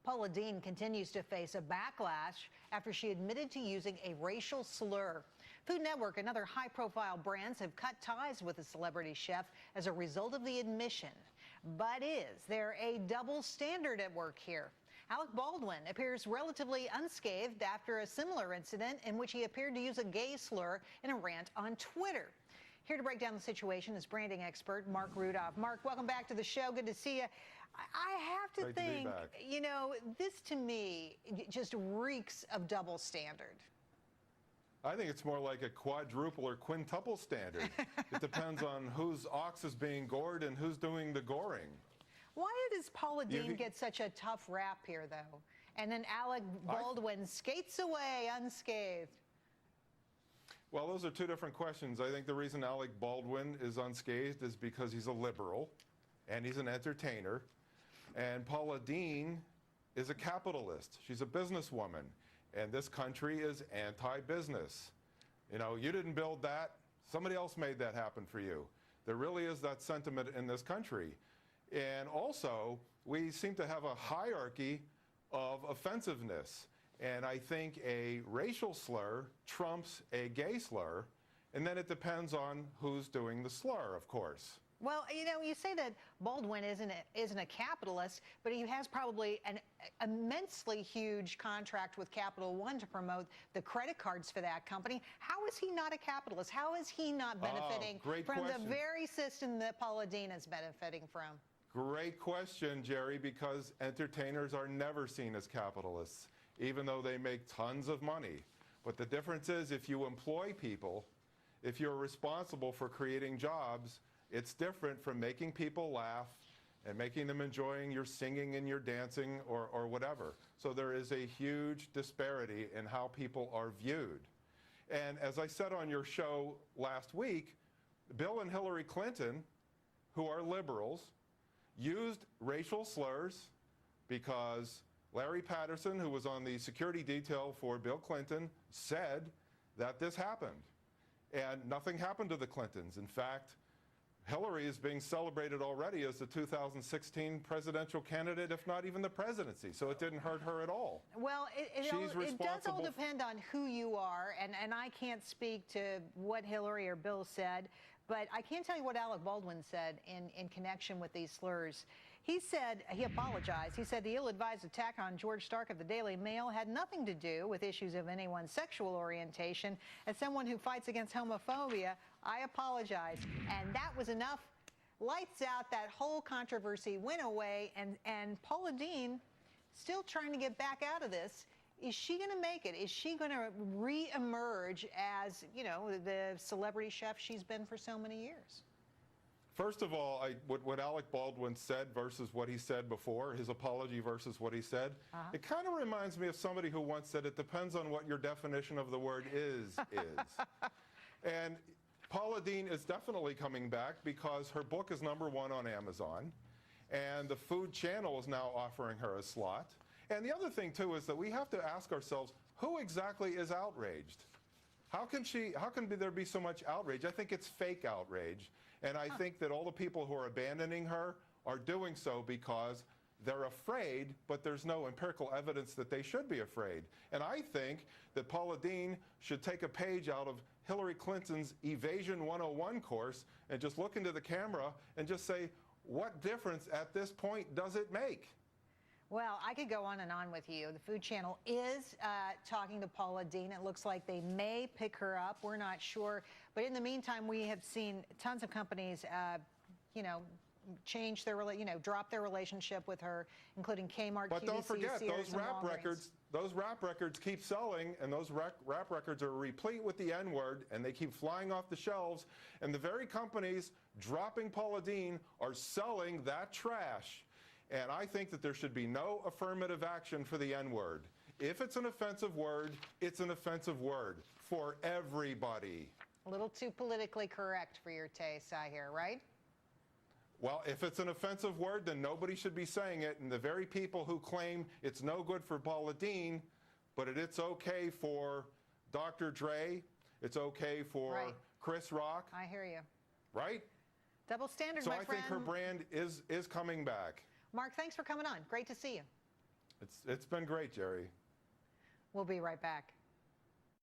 Paula Deen continues to face a backlash after she admitted to using a racial slur. Food Network and other high-profile brands have cut ties with the celebrity chef as a result of the admission. But is there a double standard at work here? Alec Baldwin appears relatively unscathed after a similar incident in which he appeared to use a gay slur in a rant on Twitter. Here to break down the situation is branding expert Marc Rudov. Marc, welcome back to the show. Good to see you. I have to think, you know, this to me just reeks of double standard. I think it's more like a quadruple or quintuple standard. It depends on whose ox is being gored and who's doing the goring. Why does Paula Deen get such a tough rap here, though? And then Alec Baldwin skates away unscathed. Well, those are two different questions. I think the reason Alec Baldwin is unscathed is because he's a liberal and he's an entertainer. And Paula Deen is a capitalist. She's a businesswoman. And this country is anti-business. You know, you didn't build that. Somebody else made that happen for you. There really is that sentiment in this country. And also, we seem to have a hierarchy of offensiveness. And I think a racial slur trumps a gay slur, and then it depends on who's doing the slur, of course. Well, you know, you say that Baldwin isn't a capitalist, but he has probably an immensely huge contract with Capital One to promote the credit cards for that company. How is he not a capitalist? How is he not benefiting from the very system that Paula Deen is benefiting from? Great question, Jerry, because entertainers are never seen as capitalists, even though they make tons of money. But the difference is if you employ people, if you're responsible for creating jobs, it's different from making people laugh and making them enjoying your singing and your dancing or whatever. So there is a huge disparity in how people are viewed. And as I said on your show last week, Bill and Hillary Clinton, who are liberals, used racial slurs because Larry Patterson, who was on the security detail for Bill Clinton, said that this happened. And nothing happened to the Clintons. In fact, Hillary is being celebrated already as the 2016 presidential candidate, if not even the presidency. So it didn't hurt her at all. Well, it does all depend on who you are, and I can't speak to what Hillary or Bill said, but I can tell you what Alec Baldwin said in connection with these slurs. He said, he apologized. He said the ill-advised attack on George Stark of the Daily Mail had nothing to do with issues of anyone's sexual orientation. As someone who fights against homophobia, I apologize. And that was enough. Lights out. That whole controversy went away, and Paula Deen still trying to get back out of this. Is she going to make it? Is she going to re-emerge as, you know, the celebrity chef she's been for so many years? First of all, what Alec Baldwin said versus what he said before, his apology versus what he said, it kind of reminds me of somebody who once said, it depends on what your definition of the word is. And Paula Deen is definitely coming back because her book is #1 on Amazon, and the Food Channel is now offering her a slot. And the other thing, too, is that we have to ask ourselves, who exactly is outraged? How can there be so much outrage? I think it's fake outrage. And I think that all the people who are abandoning her are doing so because they're afraid, but there's no empirical evidence that they should be afraid. And I think that Paula Deen should take a page out of Hillary Clinton's Evasion 101 course and just look into the camera and just say, what difference at this point does it make? Well, I could go on and on with you. The Food Channel is talking to Paula Deen. It looks like they may pick her up. We're not sure. But in the meantime, we have seen tons of companies, change their, drop their relationship with her, including Kmart, But QVC, don't forget, Sears, those rap records keep selling, and those rap records are replete with the N-word, and they keep flying off the shelves. And the very companies dropping Paula Deen are selling that trash. And I think that there should be no affirmative action for the N-word. If it's an offensive word, it's an offensive word for everybody. A little too politically correct for your taste, I hear, right? Well, if it's an offensive word, then nobody should be saying it. And the very people who claim it's no good for Paula Deen, but it's okay for Dr. Dre, it's okay for Chris Rock. I hear you. Right? Double standard, my friend. So I think her brand is coming back. Marc, thanks for coming on. Great to see you. It's been great, Jerry. We'll be right back.